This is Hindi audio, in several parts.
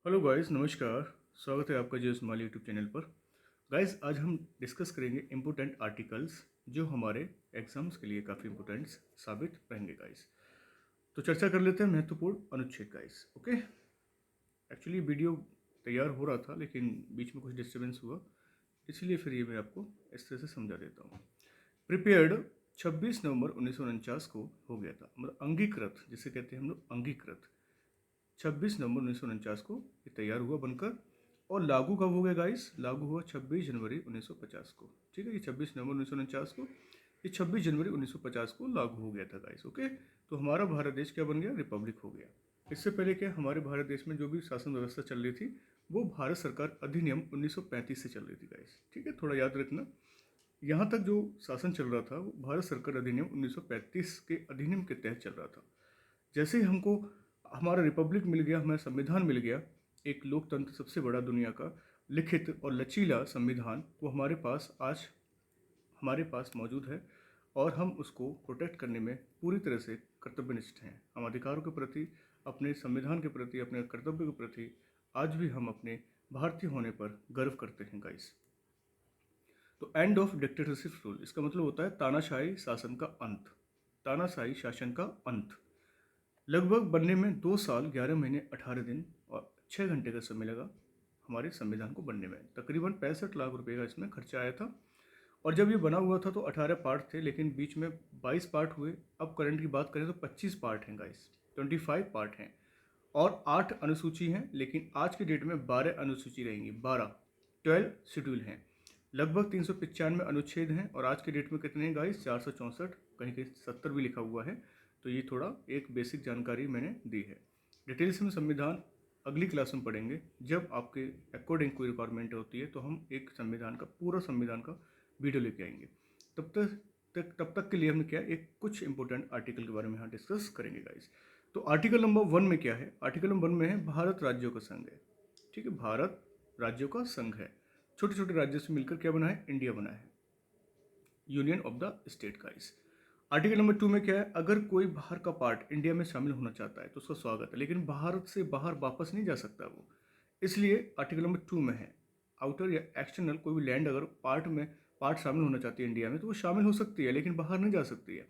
हेलो गाइस, नमस्कार। स्वागत है आपका जियो स्माइल यूट्यूब चैनल पर। गाइस, आज हम डिस्कस करेंगे इम्पोर्टेंट आर्टिकल्स जो हमारे एग्जाम्स के लिए काफ़ी इम्पोर्टेंट साबित रहेंगे गाइस। तो चर्चा कर लेते हैं महत्वपूर्ण अनुच्छेद गाइस। ओके, एक्चुअली वीडियो तैयार हो रहा था लेकिन बीच में कुछ डिस्टर्बेंस हुआ, इसलिए फिर ये मैं आपको इस तरह से समझा देता हूँ। प्रिपेयर्ड 26 नवंबर 1949 को हो गया था, मतलब अंगीकृत जिसे कहते हैं हम लोग, अंगीकृत 26 नवंबर 1949 को ये तैयार हुआ बनकर। और लागू कब हो गया गाइस? लागू हुआ 26 जनवरी 1950 को। ठीक है, ये 26 नवंबर 1949 को, ये 26 जनवरी 1950 को लागू हो गया था गाइस। ओके, तो हमारा भारत देश क्या बन गया? रिपब्लिक हो गया। इससे पहले क्या, हमारे भारत देश में जो भी शासन व्यवस्था चल रही थी वो भारत सरकार अधिनियम 1935 से चल रही थी गाइस। ठीक है, थोड़ा याद रखना। यहाँ तक जो शासन चल रहा था वो भारत सरकार अधिनियम 1935 के अधिनियम के तहत चल रहा था। जैसे ही हमको हमारा रिपब्लिक मिल गया, हमारा संविधान मिल गया, एक लोकतंत्र सबसे बड़ा दुनिया का लिखित और लचीला संविधान, वो हमारे पास मौजूद है और हम उसको प्रोटेक्ट करने में पूरी तरह से कर्तव्यनिष्ठ हैं। हम अधिकारों के प्रति, अपने संविधान के प्रति, अपने कर्तव्य के प्रति आज भी हम अपने भारतीय होने पर गर्व करते हैं गाइस। तो एंड ऑफ डिक्टेटरशिप रूल, इसका मतलब होता है तानाशाही शासन का अंत। तानाशाही शासन का अंत लगभग बनने में 2 साल 11 महीने 18 दिन और 6 घंटे का समय लगा हमारे संविधान को बनने में। तकरीबन 65 लाख रुपए का इसमें खर्चा आया था। और जब ये बना हुआ था तो 18 पार्ट थे, लेकिन बीच में 22 पार्ट हुए। अब करंट की बात करें तो 25 पार्ट हैं गाइस, 25 पार्ट हैं और 8 अनुसूची हैं। लेकिन आज की डेट में 12 अनुसूची रहेंगी, 12 शेड्यूल हैं। लगभग 395 अनुच्छेद हैं और आज की डेट में कितने हैं गाइस? 464, कहीं कहीं 70 भी लिखा हुआ है। तो ये थोड़ा एक बेसिक जानकारी मैंने दी है। डिटेल्स में संविधान अगली क्लास में पढ़ेंगे। जब आपके अकॉर्डिंग कोई रिक्वायरमेंट होती है तो हम एक संविधान का, पूरा संविधान का वीडियो लेके आएंगे। तब तक के लिए हमने क्या, एक कुछ इंपॉर्टेंट आर्टिकल के बारे में यहाँ डिस्कस करेंगे गाइस। तो आर्टिकल नंबर 1 में क्या है? आर्टिकल नंबर 1 में है भारत राज्यों का संघ है। ठीक है, भारत राज्यों का संघ है। छोटे छोटे राज्यों से मिलकर क्या बना है? इंडिया बना है, union of the state guys. Article number 2 में क्या है? अगर कोई बाहर का पार्ट इंडिया में शामिल होना चाहता है तो उसका स्वागत है, लेकिन भारत से बाहर वापस नहीं जा सकता वो। इसलिए आर्टिकल नंबर 2 में है, आउटर या एक्सटर्नल कोई भी लैंड अगर पार्ट शामिल होना चाहती है इंडिया में तो वो शामिल हो सकती है, लेकिन बाहर नहीं जा सकती है।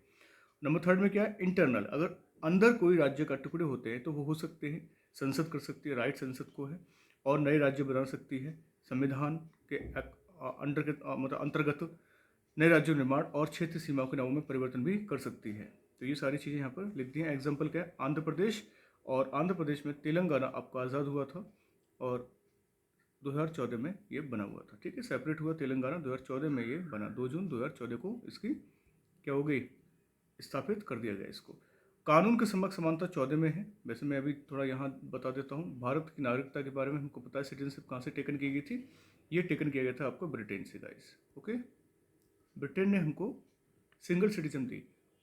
नंबर 3 में क्या है? इंटरनल, अगर अंदर कोई राज्य का टुकड़े होते हैं तो वो हो सकते हैं। संसद कर सकती है, राइट संसद को है, और नए राज्य बना सकती है। संविधान के अंडर के मतलब अंतर्गत नए राज्य निर्माण और क्षेत्र सीमाओं के नामों में परिवर्तन भी कर सकती है। तो ये सारी चीज़ें यहाँ पर लिख दी हैं। एग्जाम्पल क्या है? आंध्र प्रदेश, और आंध्र प्रदेश में तेलंगाना आपका आज़ाद हुआ था और 2014 में ये बना हुआ था। ठीक है, सेपरेट हुआ तेलंगाना, 2014 में ये बना। 2 जून 2014 को इसकी क्या हो गई? स्थापित कर दिया गया इसको। कानून के समक्ष समानता 14 में है। वैसे मैं अभी थोड़ा यहाँ बता देता हूँ। भारत की नागरिकता के बारे में हमको पता है, सिटीजनशिप कहाँ से टेकन की गई थी? ये टेकन किया गया था आपको ब्रिटेन से गाइस। ओके, ब्रिटेन ने हमको सिंगल सिटीजन दी।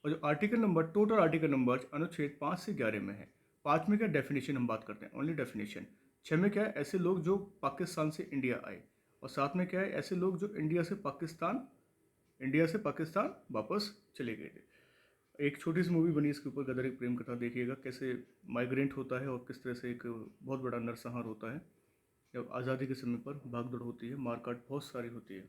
और जो article number, total article number अनुच्छेद 5 से 11 में है। 5 में क्या? डेफिनेशन हम बात करते हैं, ओनली डेफिनेशन। 6 में क्या है? ऐसे लोग जो पाकिस्तान से इंडिया आए। और 7 में क्या है? ऐसे लोग जो इंडिया से पाकिस्तान वापस चले गए थे। एक छोटी सी मूवी बनी इसके ऊपर, गदर एक प्रेम कथा, देखिएगा कैसे माइग्रेंट होता है और किस तरह से एक बहुत बड़ा नरसंहार होता है। जब आज़ादी के समय पर भागदौड़ होती है, मारकाट बहुत सारी होती है।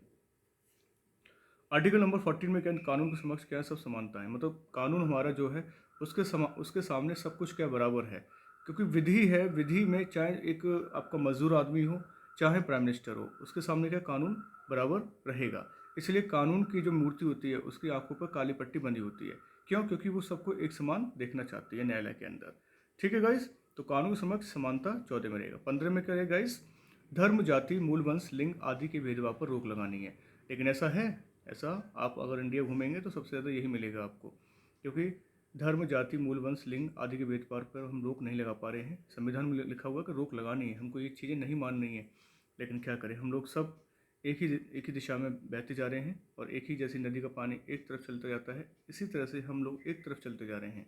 आर्टिकल नंबर 14 में क्या? कानून के समक्ष क्या है? सब समानता है। मतलब कानून हमारा जो है उसके सामने सब कुछ क्या बराबर है, क्योंकि विधि है। विधि में चाहे एक आपका मजदूर आदमी हो, चाहे प्राइम मिनिस्टर हो, उसके सामने क्या? कानून बराबर रहेगा। इसलिए कानून की जो मूर्ति होती है उसकी आंखों पर काली पट्टी बंधी होती है। क्यों? क्योंकि वो सबको एक समान देखना चाहती है न्यायालय के अंदर। ठीक है गाइस, तो कानून के समक्ष समानता 14 में रहेगा। 15 में क्या है गाइस? धर्म, जाति, मूल वंश, लिंग आदि के भेदभाव पर रोक लगानी है। लेकिन ऐसा है? ऐसा आप अगर इंडिया घूमेंगे तो सबसे ज़्यादा यही मिलेगा आपको, क्योंकि धर्म, जाति, मूल वंश, लिंग आदि के भेदभाव पर हम रोक नहीं लगा पा रहे हैं। संविधान में लिखा हुआ है कि रोक लगानी है, हमको ये चीज़ें नहीं माननी है। लेकिन क्या करें, हम लोग सब एक ही दिशा में बहते जा रहे हैं और एक ही जैसी नदी का पानी एक तरफ चलता जाता है, इसी तरह से हम लोग एक तरफ चलते जा रहे हैं।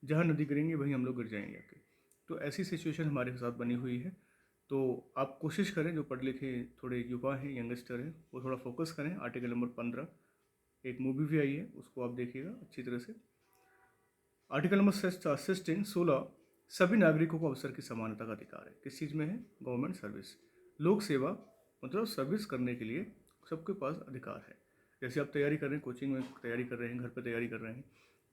जहाँ नदी गिरेंगे वहीं हम लोग गिर जाएंगे आके। तो ऐसी सिचुएशन हमारे साथ बनी हुई है। तो आप कोशिश करें, जो पढ़े लिखे थोड़े युवा हैं, यंगस्टर हैं, वो थोड़ा फोकस करें। आर्टिकल नंबर 15, एक मूवी भी आई है, उसको आप देखिएगा अच्छी तरह से। आर्टिकल नंबर 16, सभी नागरिकों को अवसर की समानता का अधिकार है। किस चीज़ में है? गवर्नमेंट सर्विस, लोक सेवा, मतलब सर्विस करने के लिए सबके पास अधिकार है। जैसे आप तैयारी कर रहे हैं, कोचिंग में तैयारी कर रहे हैं, घर पर तैयारी कर रहे हैं,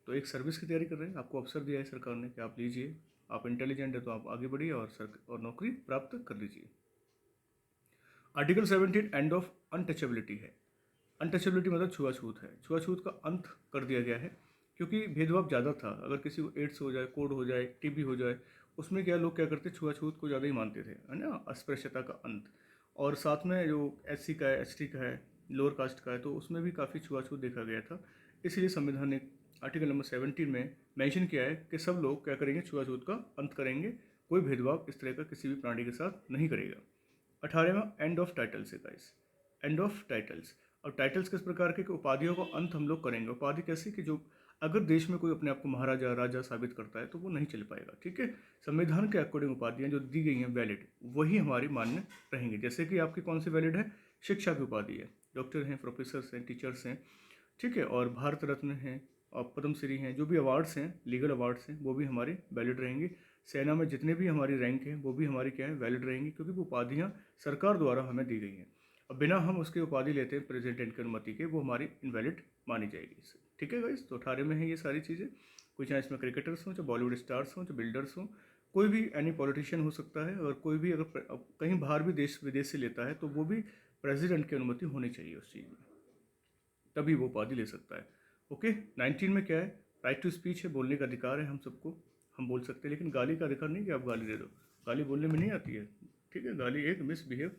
तो एक सर्विस की तैयारी कर रहे हैं, आपको अवसर दिया है सरकार ने कि आप लीजिए, आप इंटेलिजेंट है तो आप आगे बढ़िए और नौकरी प्राप्त कर लीजिए। आर्टिकल 17 एंड ऑफ अनटचेबिलिटी है। अनटचेबिलिटी मतलब छुआछूत है। छुआछूत का अंत कर दिया गया है, क्योंकि भेदभाव ज़्यादा था। अगर किसी को एड्स हो जाए, कोड हो जाए, टीबी हो जाए, उसमें क्या लोग क्या करते, छुआछूत को ज़्यादा ही मानते थे, है ना, अस्पृश्यता का अंत। और साथ में जो एससी का है, एसटी का है, लोअर कास्ट का है, तो उसमें भी काफ़ी छुआछूत देखा गया था। इसलिए संविधान ने आर्टिकल नंबर 17 में मेंशन किया है कि सब लोग क्या करेंगे, छुआछूत का अंत करेंगे, कोई भेदभाव इस तरह का किसी भी प्राणी के साथ नहीं करेगा। 18वां एंड ऑफ टाइटल्स है गाइस, एंड ऑफ टाइटल्स। और टाइटल्स किस प्रकार के, कि उपाधियों का अंत हम लोग करेंगे। उपाधि कैसी, कि जो अगर देश में कोई अपने आप को महाराजा राजा साबित करता है तो वो नहीं चल पाएगा, ठीक है। संविधान के अकॉर्डिंग उपाधियां जो दी गई हैं वैलिड, वही हमारी मान्य रहेंगी। जैसे कि आपकी कौन सी वैलिड है? शिक्षा की उपाधि है, डॉक्टर हैं, प्रोफेसर्स हैं, टीचर्स हैं, ठीक है, और भारत रत्न हैं और पद्मश्री हैं, जो भी अवार्ड्स हैं, लीगल अवार्ड्स हैं, वो भी हमारे वैलिड रहेंगे। सेना में जितने भी हमारी रैंक हैं वो भी हमारी क्या है, वैलिड रहेंगी, क्योंकि वो उपाधियाँ सरकार द्वारा हमें दी गई हैं। और बिना हम उसकी उपाधि लेते हैं प्रेसिडेंट की अनुमति के, वो हमारी इनवैलिड मानी जाएगी। ठीक है गाइस, तो 18 में है ये सारी चीज़ें। कोई चाहे इसमें क्रिकेटर्स हों, चाहे बॉलीवुड स्टार्स हों, चाहे बिल्डर्स हों, कोई भी एनी पॉलिटिशियन हो सकता है। और कोई भी अगर कहीं बाहर भी देश विदेश से लेता है तो वो भी प्रेसिडेंट की अनुमति होनी चाहिए उस चीज़ में, तभी वो उपाधि ले सकता है। ओके, 19 में क्या है? राइट टू स्पीच है, बोलने का अधिकार है हम सबको, हम बोल सकते हैं, लेकिन गाली का अधिकार नहीं कि आप गाली दे दो। गाली बोलने में नहीं आती है, ठीक है, गाली एक मिसबिहेव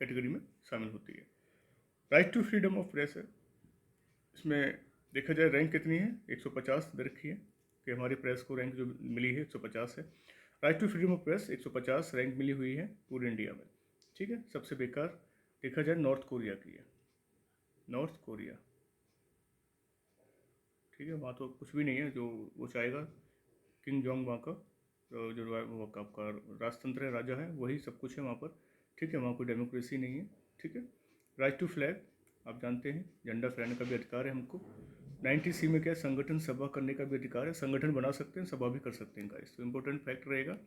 कैटेगरी में शामिल होती है। Right to freedom of press है, इसमें देखा जाए रैंक कितनी है, 150 दे रखी है कि हमारी प्रेस को रैंक जो मिली है 150 है। Right to freedom of press 150 rank मिली हुई है पूरे इंडिया में, ठीक है। सबसे बेकार देखा जाए नॉर्थ कोरिया की है, नॉर्थ कोरिया, ठीक है, वहाँ तो कुछ भी नहीं है। जो वो चाहेगा, किंग जोंग वहाँ का जो वो आपका राजतंत्र है, राजा है, वही सब कुछ है वहाँ पर, ठीक है। वहाँ कोई डेमोक्रेसी नहीं है, ठीक है। राइट टू फ्लैग आप जानते हैं, झंडा फहराने का भी अधिकार है हमको। 90C में क्या है? संगठन सभा करने का भी अधिकार है, संगठन बना सकते हैं, सभा भी कर सकते हैं गाइस, तो इंपॉर्टेंट फैक्ट रहेगा।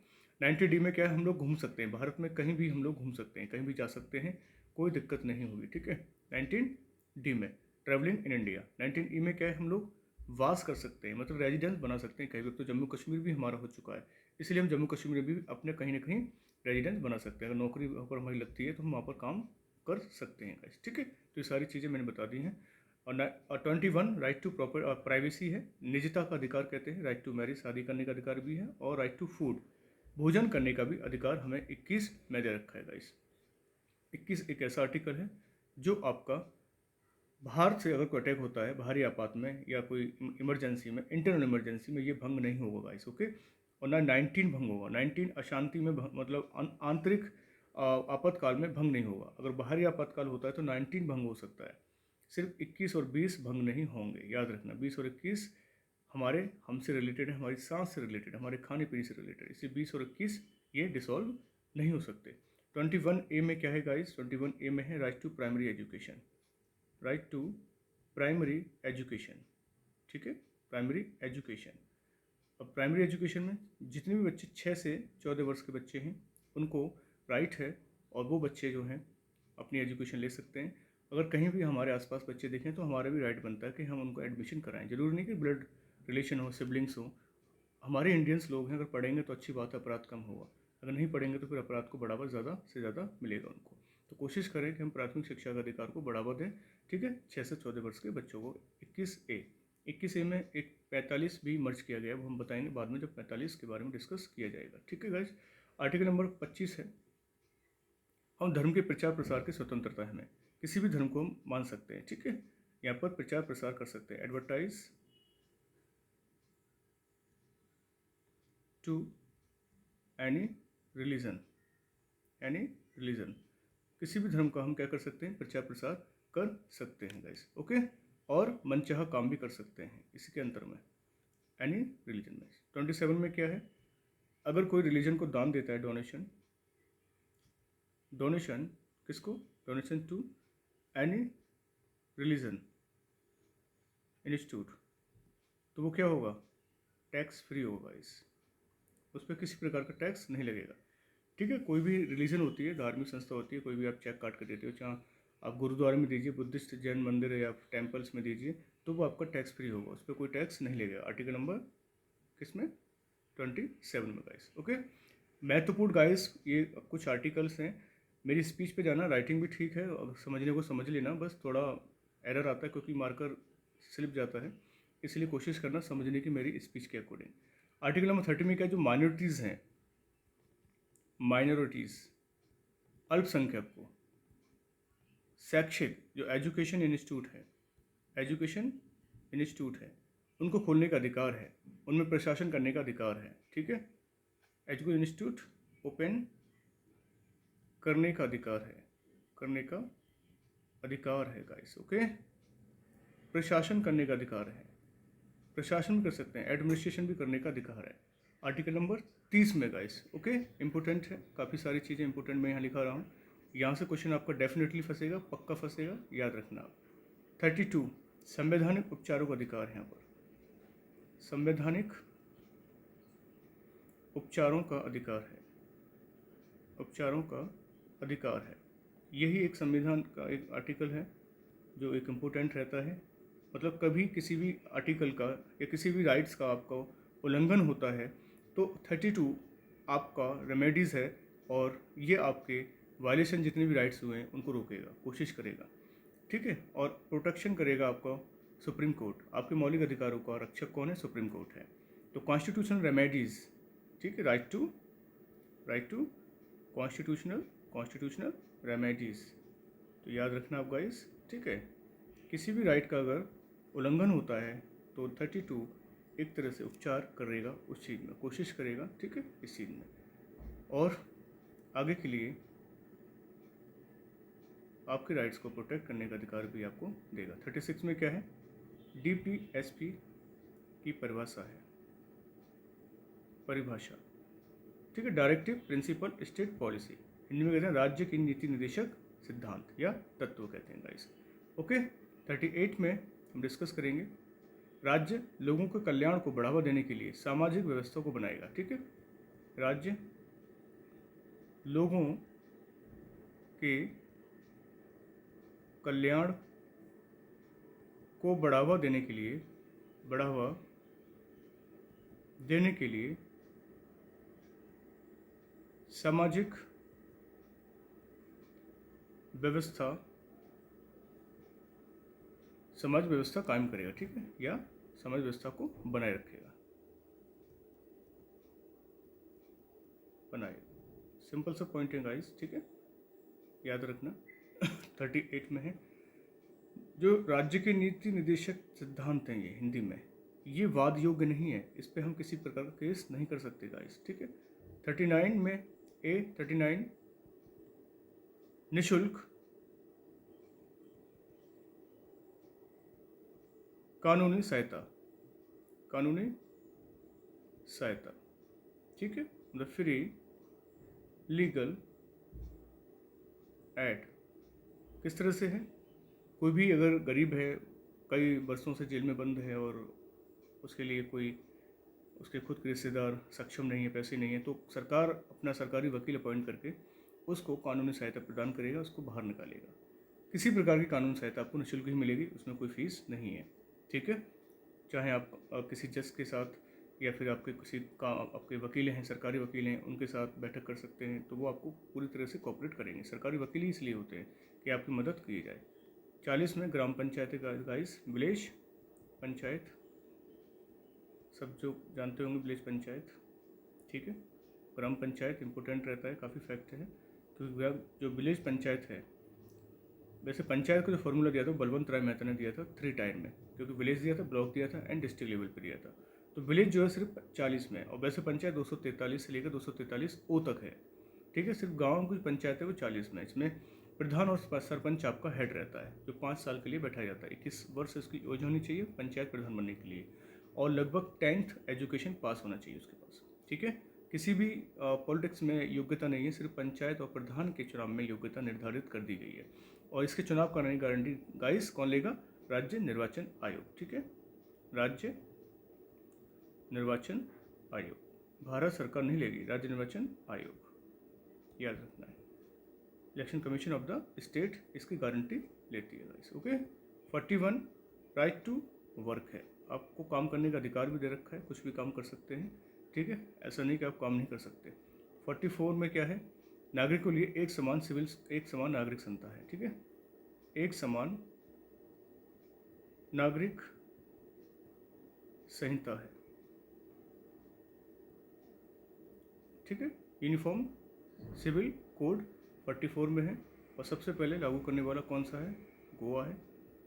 90D में क्या है? हम लोग घूम सकते हैं, भारत में कहीं भी हम लोग घूम सकते हैं, कहीं भी जा सकते हैं, कोई दिक्कत नहीं होगी, ठीक है। 19D में ट्रैवलिंग इन इंडिया। 19E में क्या है? हम लोग वास कर सकते हैं, मतलब रेजिडेंस बना सकते हैं कहीं भी। तो जम्मू कश्मीर भी हमारा हो चुका है, इसलिए हम जम्मू कश्मीर में भी अपने कहीं ना कहीं रेजिडेंस बना सकते हैं। अगर नौकरी वहाँ पर हमारी लगती है तो हम वहाँ पर काम कर सकते हैं गाइस, ठीक है। तो ये सारी चीज़ें मैंने बता दी हैं। और 21 राइट टू प्रॉपर प्राइवेसी है, निजता का अधिकार कहते हैं। राइट टू मैरिज, शादी करने का अधिकार भी है। और राइट टू फूड, भोजन करने का भी अधिकार हमें 21 में दे रखा है गाइस। 21 एक ऐसा आर्टिकल है जो आपका बाहर से अगर कोई अटैक होता है, बाहरी आपात में या कोई इमरजेंसी में, इंटरनल इमरजेंसी में, ये भंग नहीं होगा गाइस, ओके। और ना 19 भंग होगा। 19 अशांति में मतलब आंतरिक आपातकाल में भंग नहीं होगा। अगर बाहरी आपातकाल होता है तो 19 भंग हो सकता है, सिर्फ 21 और 20 भंग नहीं होंगे, याद रखना। 20 और 21 हमारे हमसे रिलेटेड है, हमारी सांस से रिलेटेड, हमारे खाने पीने से रिलेटेड, इसलिए 20 और 21 ये डिसॉल्व नहीं हो सकते। 21A में क्या है गाइस? 21A में है right to primary education, right to primary education, ठीक है, प्राइमरी एजुकेशन। अब प्राइमरी एजुकेशन में जितने भी बच्चे 6 से 14 वर्ष के बच्चे हैं उनको राइट है, और वो बच्चे जो हैं अपनी एजुकेशन ले सकते हैं। अगर कहीं भी हमारे आसपास बच्चे देखें तो हमारा भी राइट बनता है कि हम उनको एडमिशन कराएं। जरूरी नहीं कि ब्लड रिलेशन हो, सिबलिंग्स हो, हमारे इंडियंस लोग हैं, अगर पढ़ेंगे तो अच्छी बात है, अपराध कम होगा। अगर नहीं पढ़ेंगे तो फिर अपराध को बढ़ावा ज़्यादा से ज़्यादा मिलेगा उनको। तो कोशिश करें कि हम प्राथमिक शिक्षा का अधिकार को बढ़ावा दें, ठीक है, 6 से 14 वर्ष के बच्चों को। 21A में एक 45 भी मर्ज किया गया है, वो हम बताएंगे बाद में जब 45 के बारे में डिस्कस किया जाएगा, ठीक है गाइस। आर्टिकल नंबर 25 है, हम धर्म के प्रचार प्रसार की स्वतंत्रता है, हमें किसी भी धर्म को हम मान सकते हैं, ठीक है। यहाँ पर प्रचार प्रसार कर सकते हैं, advertise to any religion, any religion, किसी भी धर्म का हम क्या कर सकते हैं? प्रचार प्रसार कर सकते हैं गाइस, ओके। और मनचाहा काम भी कर सकते हैं इसी के अंतर में, एनी रिलीजन में। 27 में क्या है? अगर कोई रिलीजन को दान देता है, डोनेशन, डोनेशन किसको? Donation to any religion institute, तो वो क्या होगा? टैक्स फ्री होगा इस, उस पर किसी प्रकार का टैक्स नहीं लगेगा। ठीक है, कोई भी रिलीजन होती है, धार्मिक संस्था होती है, कोई भी आप चेक काट कर देते हो, चाहे आप गुरुद्वारे में दीजिए, बुद्धिस्ट जैन मंदिर है या टेम्पल्स में दीजिए, तो वो आपका टैक्स फ्री होगा, उस पर कोई टैक्स नहीं लगेगा। आर्टिकल नंबर किसमें 27 में गाइस। ओके, महत्वपूर्ण गाइस ये कुछ आर्टिकल्स हैं। मेरी स्पीच पे जाना, राइटिंग भी ठीक है, और समझने को समझ लेना, बस थोड़ा एरर आता है क्योंकि मार्कर स्लिप जाता है, इसलिए कोशिश करना समझने की मेरी स्पीच के अकॉर्डिंग। आर्टिकल नंबर 30 में क्या, जो माइनॉरिटीज़ हैं, माइनॉरिटीज़ अल्पसंख्यक को शैक्षिक जो एजुकेशन इंस्टीट्यूट है, एजुकेशन इंस्टीट्यूट है, उनको खोलने का अधिकार है, उनमें प्रशासन करने का अधिकार है। ठीक है, एजुकेशन इंस्टीट्यूट ओपन करने का अधिकार है, करने का अधिकार है गाइस। ओके, प्रशासन करने का अधिकार है, प्रशासन भी कर सकते हैं, एडमिनिस्ट्रेशन भी करने का अधिकार है। आर्टिकल नंबर 30 में गाइस। ओके, इंपॉर्टेंट है, काफ़ी सारी चीज़ें इंपॉर्टेंट मैं यहाँ लिखा रहा हूँ, यहाँ से क्वेश्चन आपका डेफिनेटली फंसेगा, पक्का फंसेगा, याद रखना। 32 संवैधानिक उपचारों का अधिकार है, यहाँ पर संवैधानिक उपचारों का अधिकार है, उपचारों का अधिकार है। यही एक संविधान का एक आर्टिकल है जो एक इम्पोर्टेंट रहता है, मतलब कभी किसी भी आर्टिकल का या किसी भी राइट्स का आपका उल्लंघन होता है तो 32 आपका रेमेडीज़ है, और ये आपके वायलेशन जितने भी राइट्स हुए हैं उनको रोकेगा, कोशिश करेगा। ठीक है, और प्रोटेक्शन करेगा आपका सुप्रीम कोर्ट। आपके मौलिक अधिकारों का रक्षक कौन है? सुप्रीम कोर्ट है। तो कॉन्स्टिट्यूशनल रेमेडीज़, ठीक है, राइट टू कॉन्स्टिट्यूशनल रेमेडीज़, तो याद रखना आप गाइस। ठीक है, किसी भी राइट का अगर उल्लंघन होता है तो 32 एक तरह से उपचार करेगा उस चीज़ में, कोशिश करेगा, ठीक है, इस चीज़ में, और आगे के लिए आपके राइट्स को प्रोटेक्ट करने का अधिकार भी आपको देगा। 36 में क्या है? DPSP की परिभाषा है, परिभाषा, ठीक है, directive principle state policy, Hindi में कहते हैं राज्य की नीति निर्देशक सिद्धांत या तत्व कहते हैं गाइस। ओके, 38 में हम डिस्कस करेंगे राज्य लोगों के कल्याण को बढ़ावा देने के लिए सामाजिक व्यवस्था को बनाएगा। ठीक है, राज्य लोगों के कल्याण को बढ़ावा देने के लिए सामाजिक व्यवस्था समाज व्यवस्था कायम करेगा। ठीक है, या समाज व्यवस्था को बनाए रखेगा, बनाएगा। सिंपल सा पॉइंट है गाइस, ठीक है, याद रखना। 38 में है जो राज्य के नीति निर्देशक सिद्धांत हैं, ये हिंदी में, ये वाद योग्य नहीं है, इस पे हम किसी प्रकार का केस नहीं कर सकते गाइस। ठीक है, 39 में 39 निशुल्क कानूनी सहायता, ठीक है, मतलब फ्री लीगल एड। किस तरह से है? कोई भी अगर गरीब है, कई वर्षों से जेल में बंद है और उसके लिए कोई उसके खुद के रिश्तेदार सक्षम नहीं है, पैसे नहीं है, तो सरकार अपना सरकारी वकील अपॉइंट करके उसको कानूनी सहायता प्रदान करेगा, उसको बाहर निकालेगा। किसी प्रकार की कानूनी सहायता आपको निःशुल्क ही मिलेगी, उसमें कोई फीस नहीं है। ठीक है, चाहे आप किसी जज के साथ या फिर आपके किसी का आपके वकील हैं, सरकारी वकील हैं, उनके साथ बैठक कर सकते हैं, तो वो आपको पूरी तरह से कोऑपरेट करेंगे। सरकारी वकील ही इसलिए होते हैं कि आपकी मदद की जाए। 40 में ग्राम पंचायत गाइस, विलेज पंचायत, सब जो जानते होंगे विलेज पंचायत। ठीक है, ग्राम पंचायत इंपॉर्टेंट रहता है, काफ़ी फैक्ट है, क्योंकि जो विलेज पंचायत है, वैसे पंचायत को जो फॉर्मूला दिया था बलवंत राय मेहता ने दिया था 3 टायर में, क्योंकि विलेज दिया था, ब्लॉक दिया था एंड डिस्ट्रिक्ट लेवल पे दिया था। तो विलेज जो है सिर्फ 40 में, और वैसे पंचायत 243 से लेकर 243 ओ तक है। ठीक है, सिर्फ गाँव की पंचायत है वो 40 में। इसमें प्रधान और सरपंच आपका हेड रहता है, जो 5 साल के लिए बैठाया जाता है। 21 वर्ष इसकी एज होनी चाहिए पंचायत प्रधान बनने के लिए, और लगभग 10th एजुकेशन पास होना चाहिए उसके पास। ठीक है, किसी भी पॉलिटिक्स में योग्यता नहीं है, सिर्फ पंचायत और प्रधान के चुनाव में योग्यता निर्धारित कर दी गई है, और इसके चुनाव कराने की गारंटी गाइस कौन लेगा? राज्य निर्वाचन आयोग। ठीक है, राज्य निर्वाचन आयोग, भारत सरकार नहीं लेगी, राज्य निर्वाचन आयोग, याद रखना है। Election commission of the state इसकी गारंटी लेती है guys. Okay. 41 right to work है, आपको काम करने का अधिकार भी दे रखा है, कुछ भी काम कर सकते हैं, ठीक है, ऐसा नहीं कि आप काम नहीं कर सकते। 44 में क्या है, नागरिक के लिए एक समान नागरिक संहिता है, ठीक है, एक समान नागरिक संहिता है, ठीक है, यूनिफॉर्म सिविल कोड 44 में है। और सबसे पहले लागू करने वाला कौन सा है, गोवा है।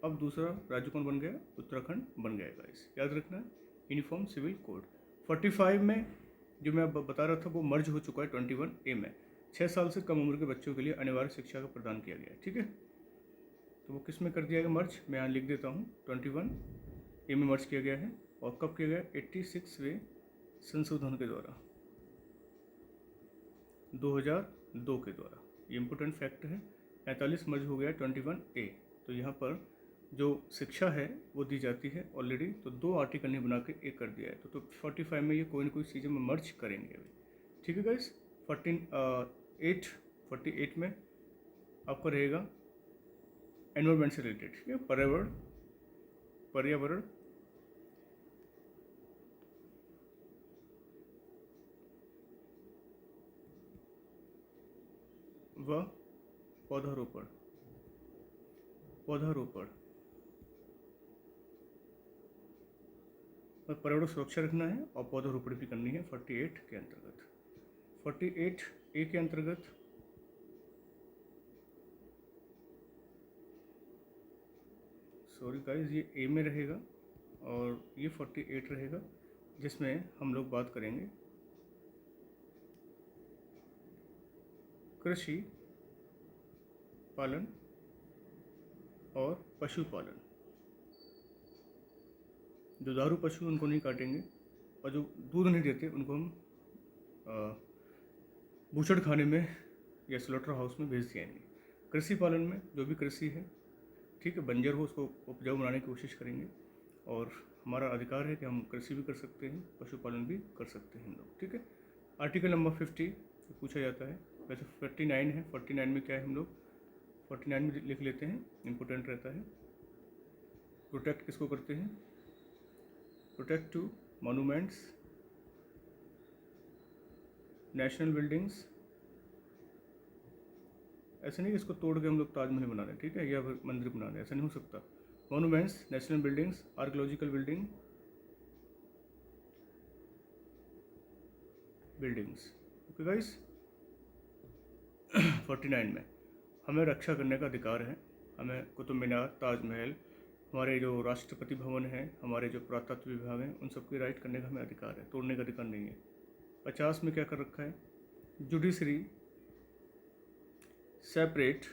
अब दूसरा राज्य कौन बन गया, उत्तराखंड बन गया गाइस, याद रखना है, यूनिफॉर्म सिविल कोड। 45 में जो मैं अब बता रहा था वो मर्ज हो चुका है 21A में, 6 साल से कम उम्र के बच्चों के लिए अनिवार्य शिक्षा का प्रदान किया गया है, ठीक है। तो वो किस में कर दिया गया मर्ज, मैं यहाँ लिख देता हूँ, 21A में मर्ज किया गया है। और कब किया गया, 86वें संशोधन के द्वारा, 2002 के द्वारा, ये इम्पोर्टेंट फैक्ट है। 45 मर्ज हो गया 21A, तो यहाँ पर जो शिक्षा है वो दी जाती है ऑलरेडी, तो 2 आर्टिकल ने बना के एक कर दिया है। तो 45 में ये कोई ना कोई चीज़ें में मर्ज करेंगे अभी, ठीक है गाइस। 48 में आपका रहेगा एनवायरमेंट से रिलेटेड, ठीक है, पर्यावरण व पौधारोपण और पर्यावरण सुरक्षा रखना है और पौधारोपण भी करनी है 48 के अंतर्गत। 48A के अंतर्गत सॉरी गाइस, ये A में रहेगा और ये 48 रहेगा, जिसमें हम लोग बात करेंगे कृषि पालन और पशुपालन। दुधारू पशु उनको नहीं काटेंगे, और जो दूध नहीं देते उनको हम बूचड़ खाने में या स्लॉटर हाउस में भेज दिएंगे। कृषि पालन में जो भी कृषि है, ठीक है, बंजर हो उसको उपजाऊ बनाने की कोशिश करेंगे, और हमारा अधिकार है कि हम कृषि भी कर सकते हैं, पशुपालन भी कर सकते हैं हम लोग, ठीक है। आर्टिकल नंबर 50 पूछा जाता है, वैसे 49 है, 49 में क्या है, हम लोग 49 में लिख लेते हैं, इम्पोर्टेंट रहता है। प्रोटेक्ट किसको करते हैं, protect to monuments, national buildings. ऐसा नहीं कि इसको तोड़ के हम लोग ताजमहल बना रहे हैं, ठीक है, या फिर मंदिर बना रहे हैं, ऐसा नहीं हो सकता। Monuments, national buildings, archaeological buildings, okay guys. 49 में हमें रक्षा करने का अधिकार है, हमें कुतुब मीनार, ताजमहल, हमारे जो राष्ट्रपति भवन है, हमारे जो पुरातत्व विभाग हैं, उन सबकी राइट करने का हमें अधिकार है, तोड़ने का अधिकार नहीं है। 50 में क्या कर रखा है, जुडिशरी सेपरेट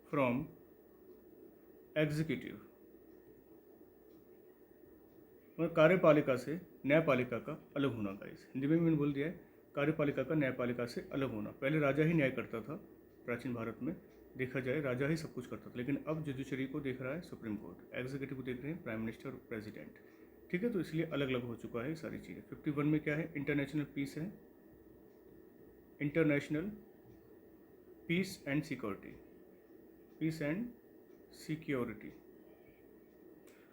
फ्रॉम एग्जीक्यूटिव, मतलब कार्यपालिका से न्यायपालिका का अलग होना का। इस हिंदी में भी मैंने बोल दिया है, कार्यपालिका का न्यायपालिका से अलग होना। पहले राजा ही न्याय करता था, प्राचीन भारत में देखा जाए राजा ही सब कुछ करता था, लेकिन अब जुडिशरी को देख रहा है सुप्रीम कोर्ट, एग्जीक्यूटिव को देख रहे हैं प्राइम मिनिस्टर और प्रेसिडेंट, ठीक है, तो इसलिए अलग अलग हो चुका है सारी चीज़ें। 51 में क्या है, इंटरनेशनल पीस है, international peace and security, peace and security,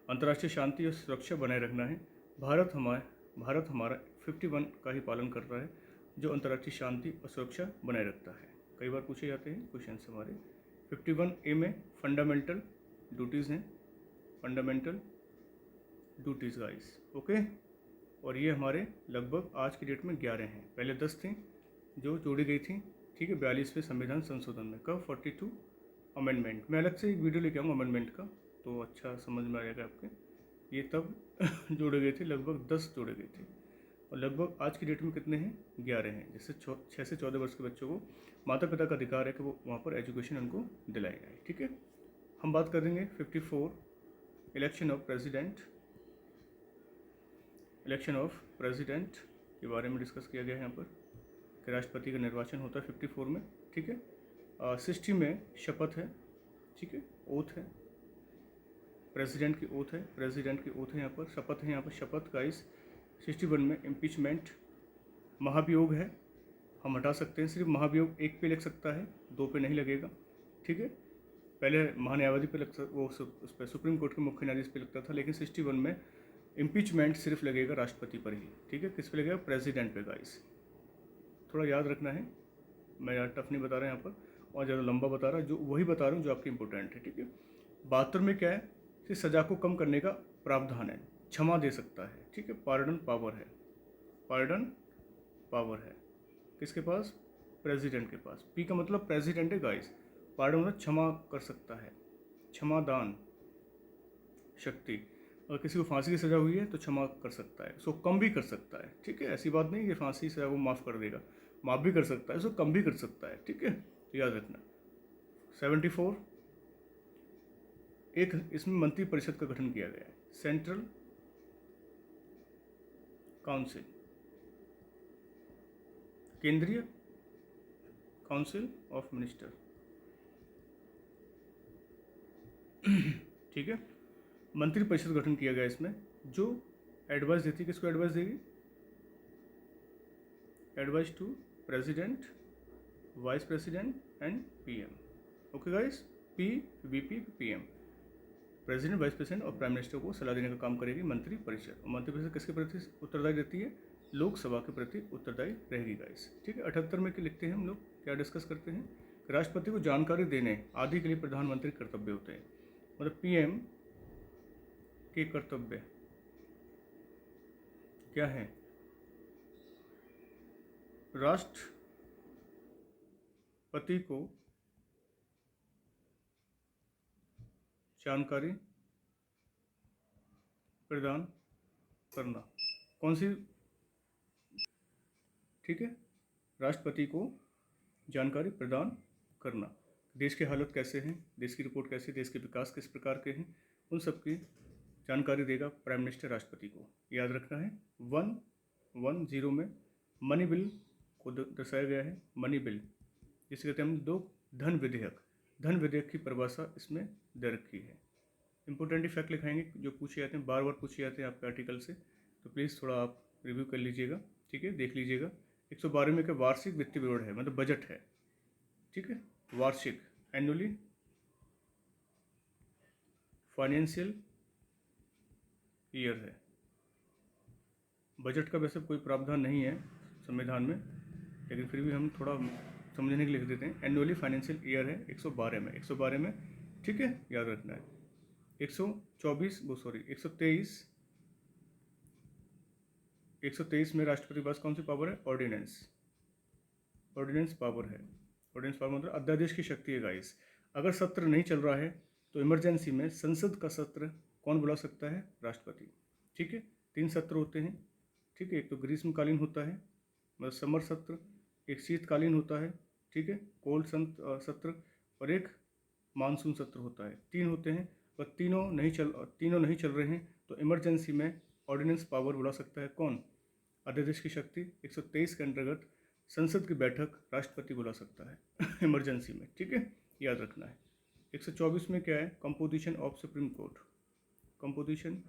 अंतर्राष्ट्रीय शांति और सुरक्षा बनाए रखना है। भारत हमारा 51 का ही पालन करता है, जो अंतर्राष्ट्रीय शांति और सुरक्षा बनाए रखता है। कई बार पूछे जाते हैं क्वेश्चन हमारे। 51A में फंडामेंटल ड्यूटीज़ हैं, फंडामेंटल ड्यूटीज़ गाइस, ओके। और ये हमारे लगभग आज की डेट में 11 हैं, पहले 10 थी जो जोड़ी गई थी, ठीक है, 42वें संविधान संशोधन में। कब, 42 अमेंडमेंट। मैं अलग से एक वीडियो लेके आऊँगा अमेंडमेंट का, तो अच्छा समझ में आएगा आपके। ये तब जोड़े गए थे, लगभग 10 जोड़े गए थे, और लगभग आज की डेट में कितने हैं, 11 हैं। जैसे 6 से 14 वर्ष के बच्चों को माता पिता का अधिकार है कि वो वहाँ पर एजुकेशन उनको दिलाई जाए, ठीक है। हम बात करेंगे 54 इलेक्शन ऑफ प्रेसिडेंट के बारे में डिस्कस किया गया है यहाँ पर, कि राष्ट्रपति का निर्वाचन होता है 54 में, ठीक है। 60 में शपथ है, ठीक है, ओथ है, प्रेसिडेंट की ओथ है, यहाँ पर शपथ है, यहाँ पर शपथ गाइस 61 में इम्पीचमेंट महाभियोग है, हम हटा सकते हैं। सिर्फ महाभियोग एक पे लग सकता है, दो पे नहीं लगेगा, ठीक है। पहले महान्यायवादी पे लगता, वो उस पर सुप्रीम कोर्ट के मुख्य न्यायाधीश पे लगता था, लेकिन 61 में इम्पीचमेंट सिर्फ लगेगा राष्ट्रपति पर ही, ठीक है। किस पे लगेगा? प्रेसिडेंट पे गाइस, थोड़ा याद रखना है। मैं यार टफ नहीं बता रहा यहाँ पर और ज़्यादा लंबा बता रहा, जो वही बता रहा हूँ जो आपकी इंपॉर्टेंट है, ठीक है। 72 में क्या है कि सज़ा को कम करने का प्रावधान है, क्षमा दे सकता है, ठीक है। पार्डन पावर है, पार्डन पावर है किसके पास? प्रेसिडेंट के पास। पी का मतलब प्रेसिडेंट है गाइस। पार्डन मतलब क्षमा कर सकता है, क्षमादान शक्ति। अगर किसी को फांसी की सज़ा हुई है तो क्षमा कर सकता है, उसको कम भी कर सकता है, ठीक है। ऐसी बात नहीं कि फांसी की सज़ा को माफ़ कर देगा, माफ़ भी कर सकता है, उसको कम भी कर सकता है, ठीक है, तो याद रखना। 74 एक इसमें मंत्री परिषद का गठन किया गया है, सेंट्रल काउंसिल, केंद्रीय काउंसिल ऑफ मिनिस्टर, ठीक है। मंत्री परिषद गठन किया गया इसमें, जो एडवाइस देती है, किसको एडवाइस देगी? Advice to president, vice president and PM. Okay guys, P VP PM, president, vice president और प्राइम मिनिस्टर को सलाह देने का काम करेगी मंत्री परिषद। और मंत्री परिषद किसके प्रति उत्तरदायी रहती है? लोकसभा के प्रति उत्तरदायी रहेगी गाइस, ठीक है। 78 में क्या लिखते हैं हम लोग, क्या डिस्कस करते हैं? राष्ट्रपति को जानकारी देने आदि के लिए प्रधानमंत्री कर्तव्य होते हैं, मतलब पीएम के कर्तव्य क्या है? राष्ट्रपति को जानकारी प्रदान करना। कौन सी? ठीक है, राष्ट्रपति को जानकारी प्रदान करना, देश की हालत कैसे हैं, देश की रिपोर्ट कैसी, देश के विकास किस प्रकार के हैं, उन सब की जानकारी देगा प्राइम मिनिस्टर राष्ट्रपति को। याद रखना है। 110 में मनी बिल को दर्शाया गया है। मनी बिल जिसे कहते हैं हम दो, धन विधेयक, धन विधेयक की परिभाषा इसमें दे रखी है। इंपॉर्टेंट फैक्ट लिखाएंगे जो पूछे जाते हैं, बार बार पूछे जाते हैं आपके आर्टिकल से, तो प्लीज़ थोड़ा आप रिव्यू कर लीजिएगा, ठीक है, देख लीजिएगा। 112 में क्या वार्षिक वित्तीय विवरण है, मतलब बजट है, ठीक है, वार्षिक, एनुअली फाइनेंशियल ईयर है। बजट का वैसे कोई प्रावधान नहीं है संविधान में, लेकिन फिर भी हम थोड़ा समझने के लिए लिख देते हैं। एनुअली फाइनेंशियल ईयर है 112 में, 112 में, ठीक है, याद रखना है। 123 में राष्ट्रपति के पास कौन सी पावर है? ऑर्डिनेंस, ऑर्डिनेंस पावर है। ऑर्डिनेंस पावर मतलब अध्यादेश की शक्ति है गाइस। अगर सत्र नहीं चल रहा है तो इमरजेंसी में संसद का सत्र कौन बुला सकता है? राष्ट्रपति, ठीक है। 3 सत्र होते हैं, ठीक है, एक तो ग्रीष्मकालीन होता है मतलब समर सत्र, एक शीतकालीन होता है, ठीक है, कोल्ड सत्र, और एक मानसून सत्र होता है। 3 होते हैं, और तीनों नहीं चल रहे हैं तो इमरजेंसी में ऑर्डिनेंस पावर बुला सकता है कौन? अध्यादेश की शक्ति। 123 के अंतर्गत संसद की बैठक राष्ट्रपति बुला सकता है इमरजेंसी में, ठीक है, याद रखना है। 124 में क्या है? Composition of supreme court, composition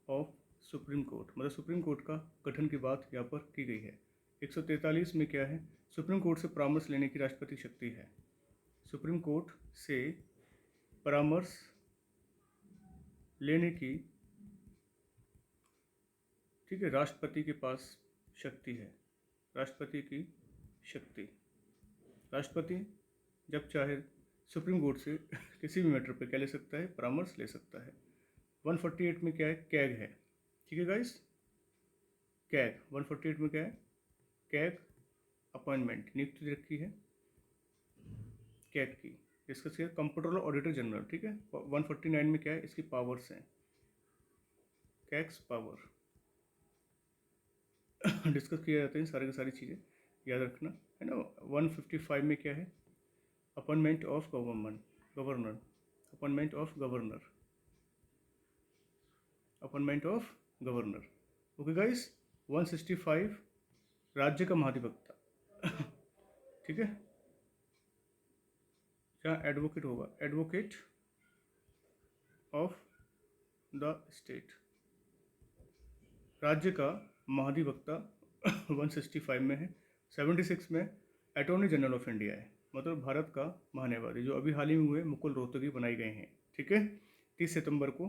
of supreme court मतलब सुप्रीम कोर्ट का गठन की बात यहाँ पर की गई है। 143 में क्या है? सुप्रीम कोर्ट से परामर्श लेने की राष्ट्रपति शक्ति है। सुप्रीम कोर्ट से परामर्श लेने की, ठीक है, राष्ट्रपति के पास शक्ति है, राष्ट्रपति की शक्ति। राष्ट्रपति जब चाहे सुप्रीम कोर्ट से किसी भी मैटर पर क्या ले सकता है? परामर्श ले सकता है। 148 में क्या है? कैग है, ठीक है गाइस, कैग। 148 में क्या है? कैग अपॉइंटमेंट, नियुक्ति रखी है कैग की, डिस्कस किया। कंप्ट्रोलर ऑडिटर जनरल, ठीक है। 149 में क्या है? इसकी पावर्स हैं, कैग्स पावर डिस्कस किया जाते हैं सारी की सारी चीज़ें, याद रखना है ना। 155 में क्या है? Appointment of governor, appointment of governor, appointment of governor. Okay guys. 165 राज्य का महाधिवक्ता ठीक है, क्या एडवोकेट होगा? एडवोकेट ऑफ द स्टेट, राज्य का महाधिवक्ता 165 में है। 76 में अटॉर्नी जनरल ऑफ इंडिया है, मतलब भारत का महान्यायवादी, जो अभी हाल ही में हुए मुकुल रोहतगी बनाए गए हैं। ठीक है, 30 सितंबर को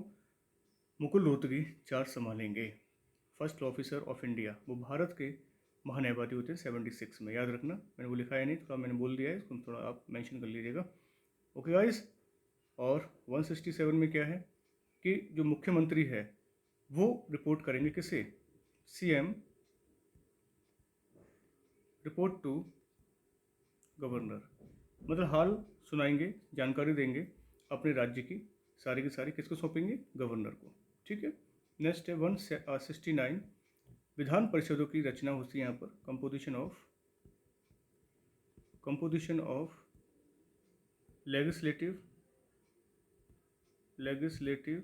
मुकुल रोहतगी चार्ज संभालेंगे। फर्स्ट ऑफिसर ऑफ इंडिया, वो भारत के महान्यायवादी होते हैं 76 में, याद रखना। मैंने वो लिखा है नहीं, थोड़ा मैंने बोल दिया है, इसको थोड़ा आप मेंशन कर लीजिएगा। Okay guys. और 167 में क्या है कि जो मुख्यमंत्री है वो रिपोर्ट करेंगे किसे? सीएम रिपोर्ट टू गवर्नर, मतलब हाल सुनाएंगे, जानकारी देंगे अपने राज्य की सारी किसको सौंपेंगे? गवर्नर को। ठीक है। नेक्स्ट है 169, विधान परिषदों की रचना होती है यहाँ पर, composition of legislative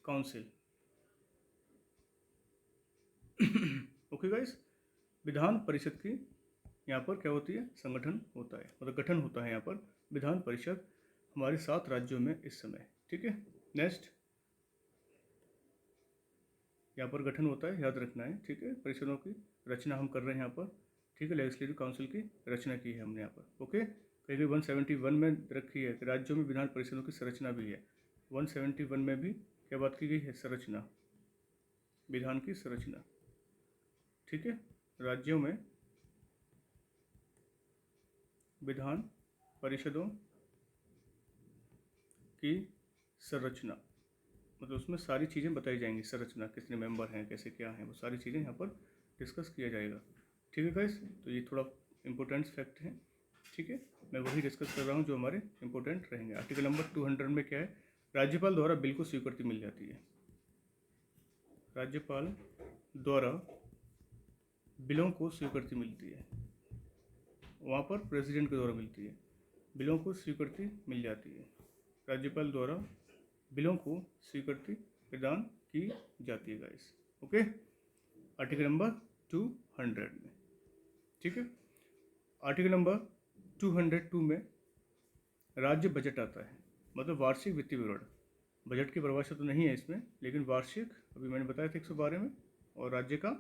council. Okay guys, Vidhan Parishad की यहाँ पर क्या होती है? संगठन होता है, मतलब गठन होता है यहाँ पर विधान परिषद हमारे 7 राज्यों में इस समय। ठीक है। नेक्स्ट, यहाँ पर गठन होता है, याद रखना है। ठीक है, परिषदों की रचना हम कर रहे हैं यहाँ पर। ठीक है, लेजिस्लेटिव काउंसिल की रचना की है हमने यहाँ पर। ओके, कहीं 171 में रखी है कि राज्यों में विधान परिषदों की संरचना भी है। 171 में भी क्या बात की गई है? संरचना, विधान की संरचना। ठीक है, राज्यों में विधान परिषदों की संरचना, मतलब उसमें सारी चीज़ें बताई जाएंगी। संरचना, कितने मेंबर हैं, कैसे क्या हैं, वो सारी चीज़ें यहाँ पर डिस्कस किया जाएगा। ठीक है गाइस, तो ये थोड़ा इंपॉर्टेंट फैक्ट है। ठीक है, मैं वही डिस्कस कर रहा हूँ जो हमारे इंपॉर्टेंट रहेंगे। आर्टिकल नंबर 200 में क्या है? राज्यपाल द्वारा बिल को स्वीकृति मिल जाती है। राज्यपाल द्वारा बिलों को स्वीकृति मिलती है, वहाँ पर प्रेसिडेंट के द्वारा मिलती है। बिलों को स्वीकृति मिल जाती है, राज्यपाल द्वारा बिलों को स्वीकृति प्रदान की जाती है गाइस। ओके, आर्टिकल नंबर 200 में। ठीक है, आर्टिकल नंबर 202 में राज्य बजट आता है, मतलब वार्षिक वित्तीय विवरण। बजट की परिभाषा तो नहीं है इसमें, लेकिन वार्षिक, अभी मैंने बताया था 112 में, और राज्य का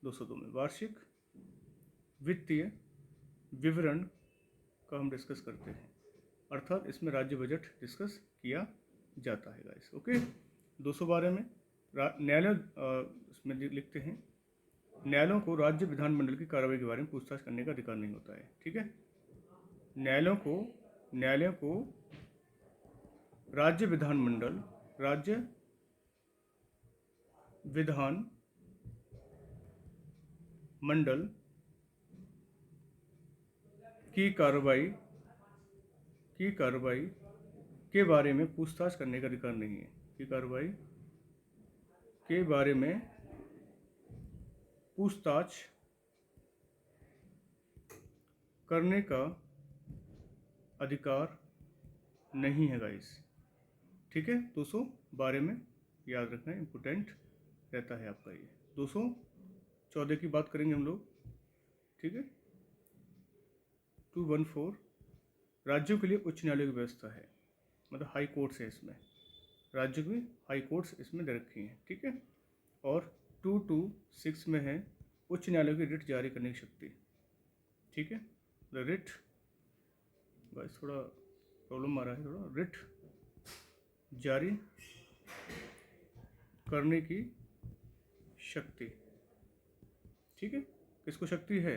202 में वार्षिक वित्तीय विवरण का हम डिस्कस करते हैं, अर्थात इसमें राज्य बजट डिस्कस किया जाता है गाइस। ओके, 212 में न्यायालय, इसमें लिखते हैं, न्यायालयों को राज्य विधानमंडल की कार्रवाई के बारे में पूछताछ करने का अधिकार नहीं होता है। ठीक है, न्यायालयों को राज्य विधान मंडल की कार्रवाई के बारे में पूछताछ करने का अधिकार नहीं है। की कार्रवाई के बारे में पूछताछ करने का अधिकार नहीं है गाइस। ठीक है, 212 में याद रखना है, इम्पोर्टेंट रहता है आपका ये। 214 की बात करेंगे हम लोग। ठीक है, 214 राज्यों के लिए उच्च न्यायालय की व्यवस्था है, मतलब हाई कोर्ट्स है इसमें, राज्यों की हाई कोर्ट्स इसमें दे रखी हैं। ठीक है, और 226 में है उच्च न्यायालय की रिट जारी करने की शक्ति। ठीक है, रिट, बस थोड़ा प्रॉब्लम आ रहा है, थोड़ा रिट जारी करने की शक्ति। ठीक है, किसको शक्ति है?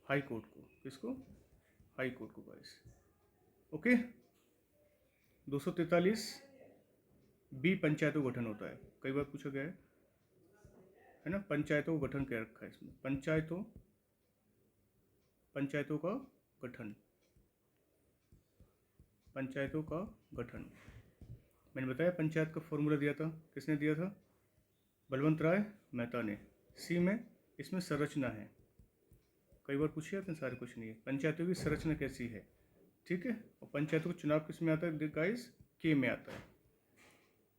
हाई कोर्ट को। किसको? हाई कोर्ट को गाइस। ओके, 243 बी पंचायतों का गठन होता है, कई बार पूछा गया है ना। पंचायतों का गठन क्या रखा है इसमें? पंचायतों का गठन। मैंने बताया पंचायत का फॉर्मूला दिया था, किसने दिया था? बलवंत राय मेहता ने। सी में इसमें संरचना है, कई बार पूछे जाते हैं सारे क्वेश्चन ये, पंचायतों की संरचना कैसी है। ठीक है, और पंचायतों का चुनाव किस में आता है गाइस? के में आता है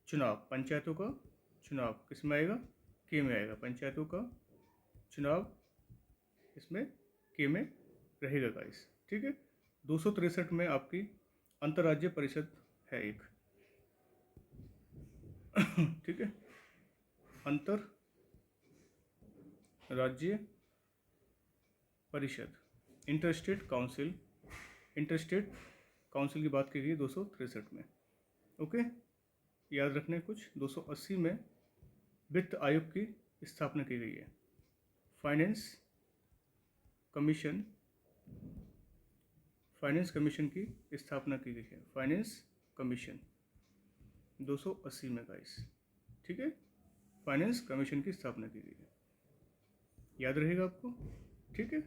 चुनाव। पंचायतों का चुनाव किस में आएगा? के में आएगा। पंचायतों का चुनाव इसमें के में रहेगा गाइस। ठीक है, 263 में आपकी अंतर्राज्यीय परिषद है एक, ठीक है, अंतर राज्य परिषद, इंटरस्टेट काउंसिल, इंटरस्टेट काउंसिल की बात की गई 263 में। ओके, याद रखने कुछ 280 में वित्त आयोग की स्थापना की गई है। फाइनेंस कमीशन, फाइनेंस कमीशन की स्थापना की गई है, फाइनेंस कमीशन 280 में गाइस। ठीक है, फाइनेंस कमीशन की स्थापना की गई है, याद रहेगा आपको। ठीक है।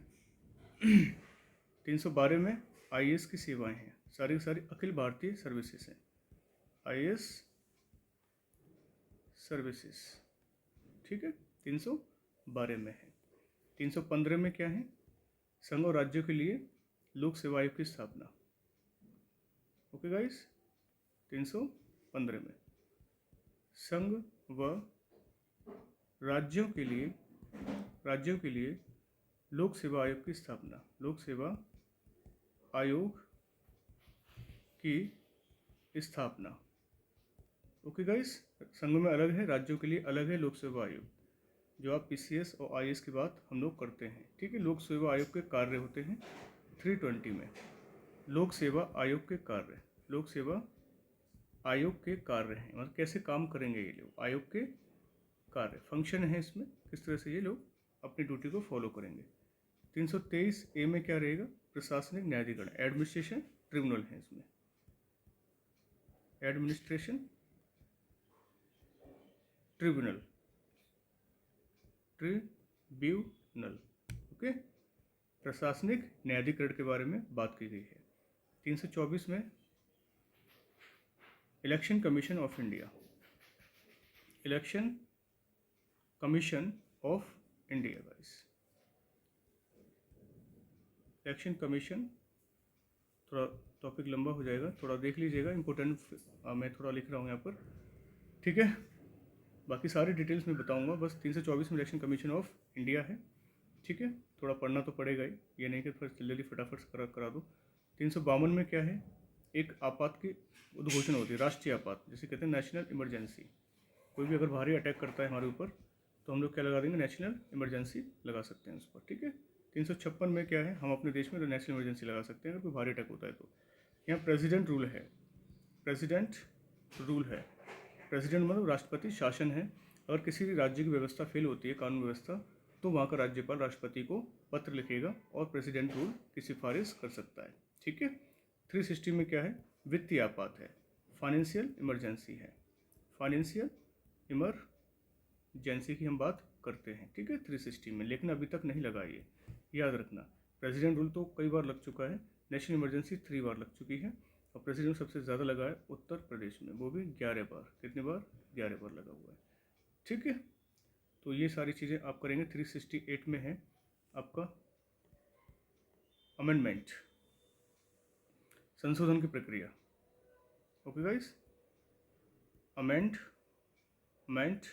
312 में आईएएस की सेवाएं हैं, सारी की सारी अखिल भारतीय सर्विसेज हैं, आईएएस सर्विसेज। ठीक है, 312 में है। 315 में क्या है, संघ और राज्यों के लिए लोक सेवा आयोग की स्थापना। ओके गाइस, 315 में संघ व राज्यों के लिए लोक सेवा आयोग की स्थापना, लोक सेवा आयोग की स्थापना। ओके गाइस, संघ में अलग है, राज्यों के लिए अलग है लोक सेवा आयोग, जो आप पीसीएस और आईएएस की बात हम लोग करते हैं। ठीक है, लोक सेवा आयोग के कार्य होते हैं 320 में, लोक सेवा आयोग के कार्य, लोक सेवा आयोग के कार्य हैं, मतलब कैसे काम करेंगे ये लोग, आयोग के कार्य, फंक्शन है इसमें, किस तरह से ये लोग अपनी ड्यूटी को फॉलो करेंगे। 323 ए में क्या रहेगा, प्रशासनिक न्यायाधिकरण, एडमिनिस्ट्रेशन ट्रिब्यूनल है इसमें, एडमिनिस्ट्रेशन ट्रिब्यूनल, ट्रिब्यूनल। ओके, प्रशासनिक न्यायाधिकरण के बारे में बात की गई है। 324 में election commission of India, election commission of India guys, election commission, थोड़ा टॉपिक लंबा हो जाएगा, थोड़ा देख लीजिएगा, इंपॉर्टेंट मैं थोड़ा लिख रहा हूँ यहाँ पर। ठीक है, बाकी सारी डिटेल्स मैं बताऊँगा, बस 324 में इलेक्शन कमीशन ऑफ इंडिया है। ठीक है, थोड़ा पढ़ना तो पड़ेगा ही, ये नहीं कि फिर जल्दी फटाफट से करा दो। 352 में क्या है, एक आपात की उद्घोषणा होती है, राष्ट्रीय आपात, जिसे कहते हैं नेशनल इमरजेंसी। कोई भी अगर भारी अटैक करता है हमारे ऊपर तो हम लोग क्या लगा देंगे, नेशनल इमरजेंसी लगा सकते हैं उस पर। ठीक है, 356 में क्या है, हम अपने देश में तो नेशनल इमरजेंसी लगा सकते हैं अगर कोई भारी अटैक होता है तो। यहाँ प्रेसिडेंट रूल है, प्रेसिडेंट रूल है, प्रेसिडेंट मतलब राष्ट्रपति शासन है। अगर किसी भी राज्य की व्यवस्था फेल होती है, कानून व्यवस्था, तो वहाँ का राज्यपाल राष्ट्रपति को पत्र लिखेगा और प्रेसिडेंट रूल की सिफारिश कर सकता है। ठीक है, 360 में क्या है, वित्तीय आपात है, फाइनेंशियल इमरजेंसी है, फाइनेंशियल इमरजेंसी की हम बात करते हैं। ठीक है, 360 में, लेकिन अभी तक नहीं लगा ये, याद रखना। प्रेसिडेंट रूल तो कई बार लग चुका है, नेशनल इमरजेंसी 3 बार लग चुकी है, और प्रेसिडेंट सबसे ज़्यादा लगा है उत्तर प्रदेश में, वो भी 11 बार। कितनी बार, 11 बार लगा हुआ है। ठीक है, तो ये सारी चीज़ें आप करेंगे। 368 में है आपका अमेंडमेंट, संशोधन की प्रक्रिया। Okay guys, amendment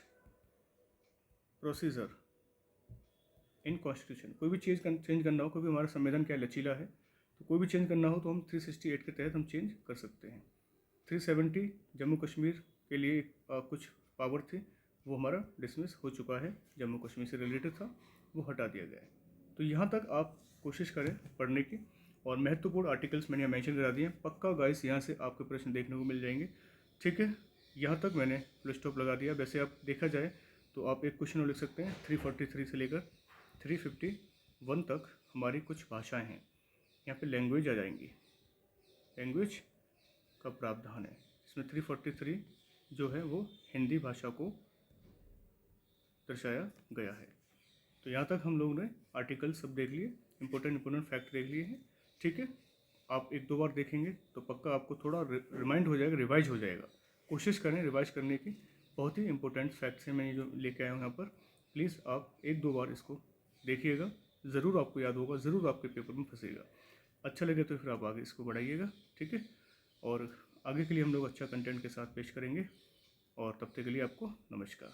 procedure in constitution. कोई भी चीज़ चेंज करना हो, क्योंकि हमारा संविधान क्या लचीला है, तो कोई भी चेंज करना हो तो हम 368 के तहत हम चेंज कर सकते हैं। 370 जम्मू कश्मीर के लिए कुछ पावर थी, वो हमारा डिसमिस हो चुका है, जम्मू कश्मीर से रिलेटेड था, वो हटा दिया गया है। तो यहाँ तक आप कोशिश करें पढ़ने की, और महत्वपूर्ण आर्टिकल्स मैंने मेंशन करा दिए हैं। पक्का गाइस यहाँ से आपके प्रश्न देखने को मिल जाएंगे। ठीक है, यहाँ तक मैंने फुल स्टॉप लगा दिया। वैसे आप देखा जाए तो आप एक क्वेश्चन और लिख सकते हैं, 343 से लेकर 351 तक हमारी कुछ भाषाएं हैं। यहाँ पे लैंग्वेज आ जाएंगी, लैंग्वेज का प्रावधान है इसमें। 343 जो है वो हिंदी भाषा को दर्शाया गया है। तो यहाँ तक हम लोगों ने आर्टिकल सब देख लिए, इंपॉर्टेंट फैक्ट देख लिए हैं। ठीक है, आप 1-2 बार देखेंगे तो पक्का आपको थोड़ा रिमाइंड हो जाएगा, रिवाइज हो जाएगा। कोशिश करें रिवाइज करने की, बहुत ही इंपॉर्टेंट फैक्ट्स हैं मैं जो लेके आया हूँ यहाँ पर। प्लीज़ आप 1-2 बार इसको देखिएगा, ज़रूर आपको याद होगा, ज़रूर आपके पेपर में फंसेगा। अच्छा लगे तो फिर आप आगे इसको बढ़ाइएगा। ठीक है, और आगे के लिए हम लोग अच्छा कंटेंट के साथ पेश करेंगे, और तब तक के लिए आपको नमस्कार।